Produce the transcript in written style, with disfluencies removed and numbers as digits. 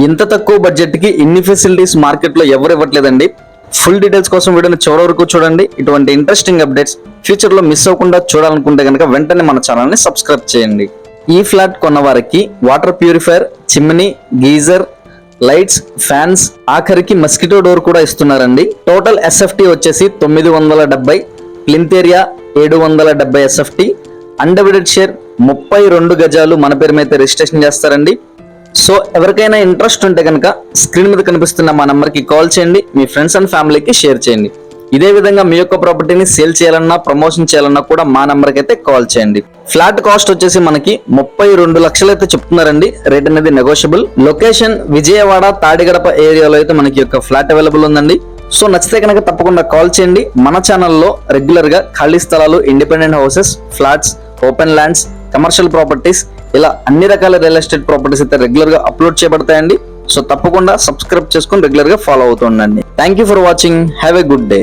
ఇంత తక్కువ బడ్జెట్ కి ఇన్ని ఫెసిలిటీస్ మార్కెట్ లో ఎవరు ఇవ్వట్లేదండి. ఫుల్ డీటెయిల్స్ కోసం వీడియోని చివరి వరకు చూడండి. ఇటువంటి ఇంట్రెస్టింగ్ అప్డేట్స్ ఫ్యూచర్ లో మిస్ అవ్వకుండా చూడాలనుకుంటే కనుక వెంటనే మన ఛానల్ ని సబ్స్క్రైబ్ చేయండి. ఈ ఫ్లాట్ కొన్న వారికి water purifier, chimney, geyser, lights, fans, ఆఖరికి మస్కిటో డోర్ కూడా ఇస్తున్నారండి. టోటల్ ఎస్ఎఫ్టీ వచ్చేసి 970, plinth area 770 SFT, undivided share 32 గజాలు మన పేరు మీద రిజిస్ట్రేషన్ చేస్తారండి. సో ఎవరికైనా ఇంట్రెస్ట్ ఉంటే కనుక స్క్రీన్ మీద కనిపిస్తున్న మా నంబర్కి కాల్ చేయండి, మీ ఫ్రెండ్స్ అండ్ ఫ్యామిలీకి షేర్ చేయండి. ఇదే విధంగా మీ యొక్క ప్రాపర్టీని సేల్ చేయాలన్నా, ప్రమోషన్ చేయాలన్నా కూడా మా నంబర్కి అయితే కాల్ చేయండి. ఫ్లాట్ కాస్ట్ వచ్చేసి మనకి 32 లక్షలు అయితే చెప్తున్నారండి. రేట్ అనేది నెగోషియబుల్. లొకేషన్ విజయవాడ తాడిగడప ఏరియాలో అయితే మనకి యొక్క ఫ్లాట్ అవైలబుల్ ఉందండి. సో నచ్చితే కనుక తప్పకుండా కాల్ చేయండి. మన ఛానల్లో రెగ్యులర్ గా ఖాళీ స్థలాలు, independent houses, flats, open lands, commercial properties, ఇలా అన్ని రకాల రియల్ ఎస్టేట్ ప్రాపర్టీస్ అయితే రెగ్యులర్ గా అప్లోడ్ చేయబడతాయండి. సో తప్పకుండా సబ్స్క్రైబ్ చేసుకొని రెగ్యులర్ గా ఫాలో అవుతూ ఉండండి. Thank you for watching. Have a good day.